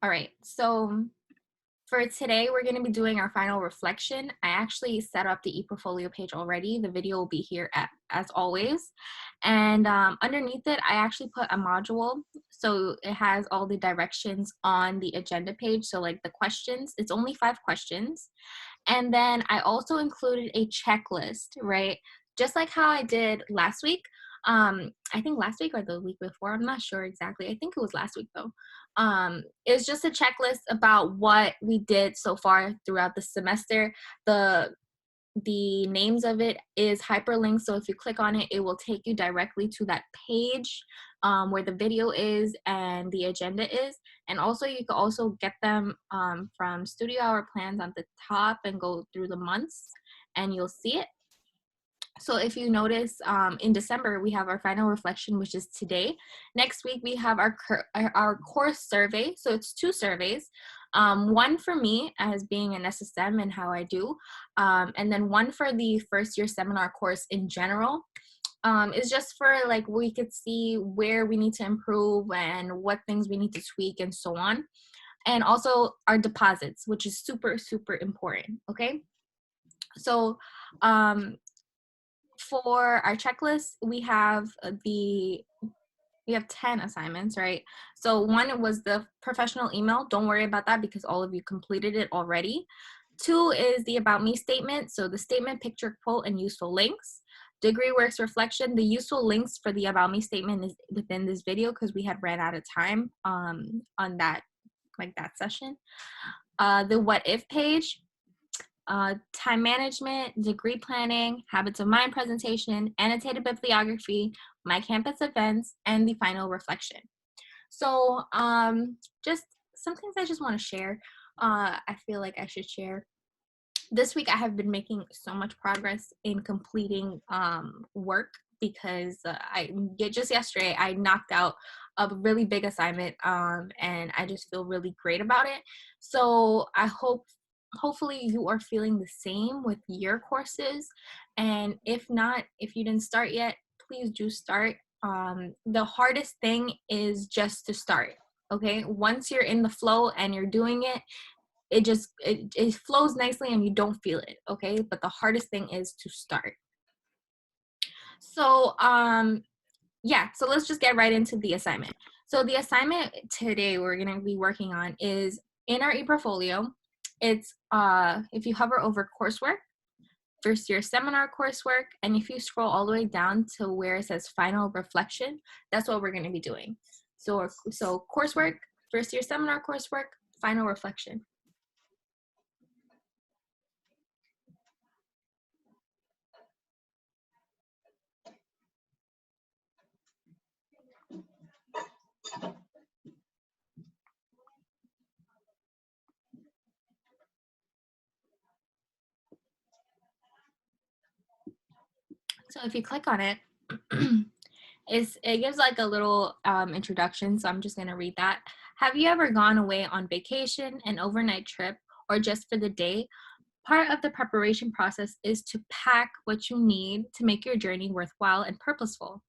All right, so for today, we're going to be doing our final reflection. I actually set up the ePortfolio page already. The video will be here as always. And underneath it, I actually put a module. So it has all the directions on the agenda page. So like the questions, it's only 5 questions. And then I also included a checklist, right? Just like how I did last week. I think last week or the week before, I'm not sure exactly. I think it was last week though. It's just a checklist about what we did so far throughout the semester. The names of it is hyperlinked, so if you click on it, it will take you directly to that page where the video is and the agenda is. And also you can also get them from Studio Hour Plans on the top and go through the months and you'll see it. So if you notice, in December, we have our final reflection, which is today. Next week, we have our course survey. So it's 2 surveys. One for me as being an SSM and how I do, and then one for the first year seminar course in general. Is just for like we could see where we need to improve and what things we need to tweak and so on. And also our deposits, which is super, super important. Okay. So for our checklist, we have 10 assignments, right? So one was the professional email. Don't worry about that because all of you completed it already. 2 is the about me statement. So the statement, picture, quote, and useful links. Degree works reflection. The useful links for the about me statement is within this video because we had ran out of time on that session. The what if page, time management, degree planning, habits of mind presentation, annotated bibliography, my campus events, and the final reflection. So just some things I just want to share. I feel like I should share. This week I have been making so much progress in completing work because just yesterday I knocked out a really big assignment and I just feel really great about it. So I hopefully you are feeling the same with your courses, and if not, if you didn't start yet, please do start. The hardest thing is just to start. Okay, once you're in the flow and you're doing it, it flows nicely and you don't feel it. Okay, but the hardest thing is to start. So yeah, so let's just get right into the assignment. So the assignment today we're going to be working on is in our ePortfolio. It's if you hover over coursework, first year seminar coursework, and if you scroll all the way down to where it says final reflection, that's what we're going to be doing. So coursework, first year seminar coursework, final reflection. So if you click on it, it gives like a little introduction, so I'm just going to read that. Have you ever gone away on vacation, an overnight trip, or just for the day? Part of the preparation process is to pack what you need to make your journey worthwhile and purposeful.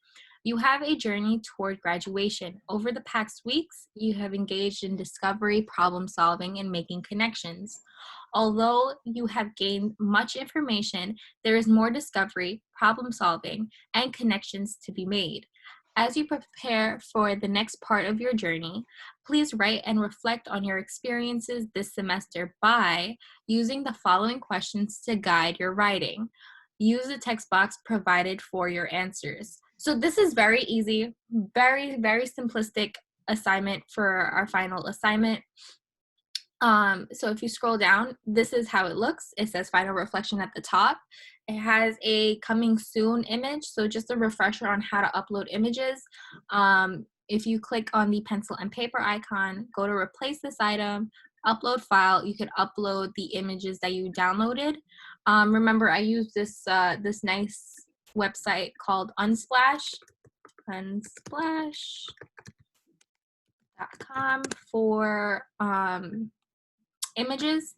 You have a journey toward graduation. Over the past weeks, you have engaged in discovery, problem solving, and making connections. Although you have gained much information, there is more discovery, problem solving, and connections to be made. As you prepare for the next part of your journey, please write and reflect on your experiences this semester by using the following questions to guide your writing. Use the text box provided for your answers. So this is very easy, very, very simplistic assignment for our final assignment. So if you scroll down, this is how it looks. It says final reflection at the top. It has a coming soon image. So just a refresher on how to upload images. If you click on the pencil and paper icon, go to replace this item, upload file, you could upload the images that you downloaded. Remember, I use this nice website called Unsplash, unsplash.com for images.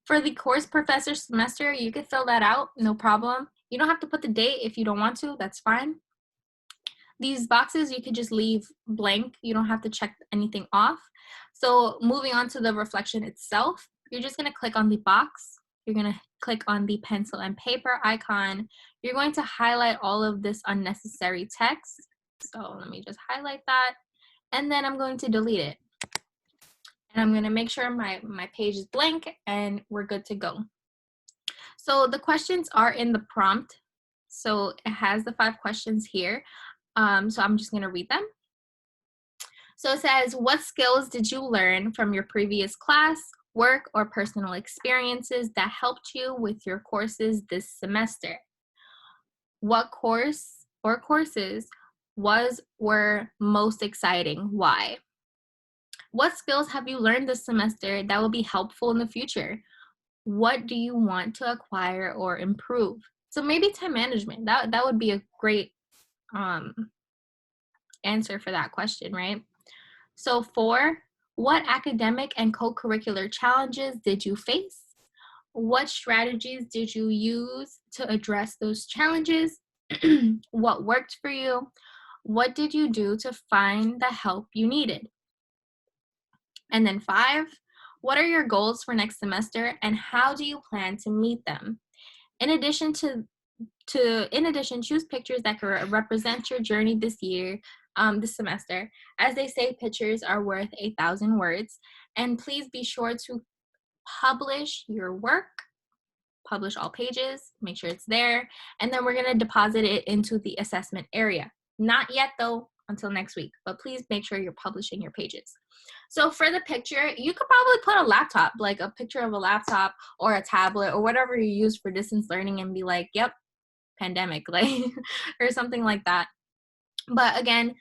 For the course professor semester, you can fill that out, no problem. You don't have to put the date if you don't want to, that's fine. these boxes you could just leave blank. You don't have to check anything off. So moving on to the reflection itself, you're just going to click on the box. You're going to click on the pencil and paper icon. You're going to highlight all of this unnecessary text. So let me just highlight that. And then I'm going to delete it. And I'm going to make sure my page is blank and we're good to go. So the questions are in the prompt. So it has the 5 questions here. So I'm just going to read them. So it says, what skills did you learn from your previous class, work, or personal experiences that helped you with your courses this semester? What course or courses were most exciting? Why? What skills have you learned this semester that will be helpful in the future? What do you want to acquire or improve? So maybe time management. That would be a great answer for that question, right? So 4, what academic and co-curricular challenges did you face? What strategies did you use to address those challenges? What worked for you? What did you do to find the help you needed? And then 5, what are your goals for next semester and how do you plan to meet them? In addition, choose pictures that can represent your journey this year, this semester. As they say, pictures are worth 1,000 words. And please be sure to publish your work, publish all pages, make sure it's there, and then we're gonna deposit it into the assessment area. Not yet though, until next week, but please make sure you're publishing your pages. So for the picture, you could probably put a laptop, like a picture of a laptop or a tablet or whatever you use for distance learning and be like, yep, pandemic, like, or something like that. But again,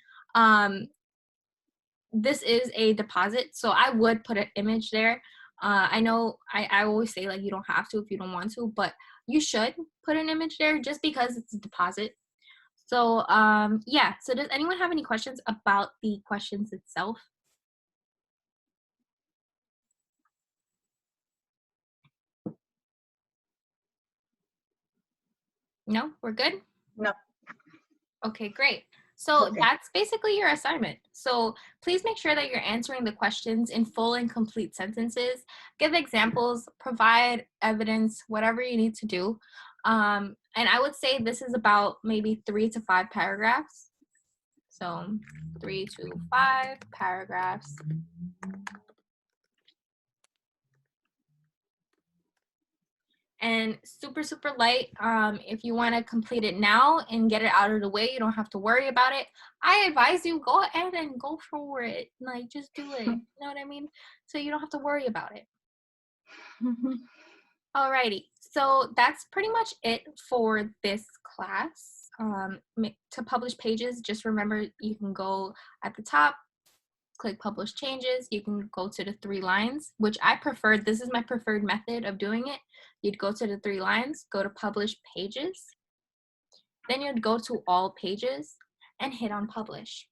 this is a deposit, so I would put an image there. I know I always say like you don't have to if you don't want to, but you should put an image there just because it's a deposit. So yeah, so does anyone have any questions about the questions itself? No, we're good? No. Okay, great. So Okay. that's basically your assignment. So please make sure that you're answering the questions in full and complete sentences. Give examples, provide evidence, whatever you need to do. And I would say this is about maybe 3 to 5 paragraphs. So 3 to 5 paragraphs. And super, super light. If you want to complete it now and get it out of the way, you don't have to worry about it. I advise you go ahead and go for it. Like, just do it. You know what I mean? So you don't have to worry about it. Alrighty. So that's pretty much it for this class. To publish pages, just remember you can go at the top, click publish changes. You can go to the 3 lines, which I prefer. This is my preferred method of doing it. You'd go to the 3 lines, go to publish pages. Then you'd go to all pages and hit on publish.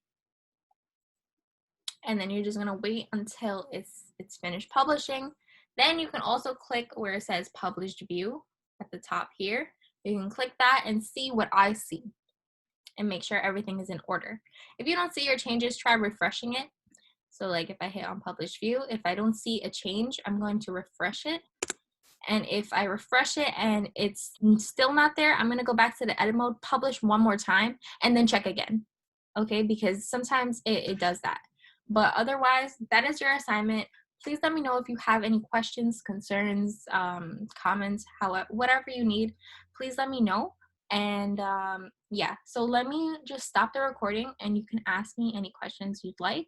And then you're just gonna wait until it's finished publishing. Then you can also click where it says published view at the top here. You can click that and see what I see and make sure everything is in order. If you don't see your changes, try refreshing it. So like if I hit on publish view, if I don't see a change, I'm going to refresh it. And if I refresh it and it's still not there, I'm gonna go back to the edit mode, publish one more time, and then check again, okay? Because sometimes it does that. But otherwise, that is your assignment. Please let me know if you have any questions, concerns, comments, whatever you need, please let me know. And yeah, so let me just stop the recording and you can ask me any questions you'd like,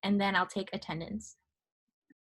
and then I'll take attendance.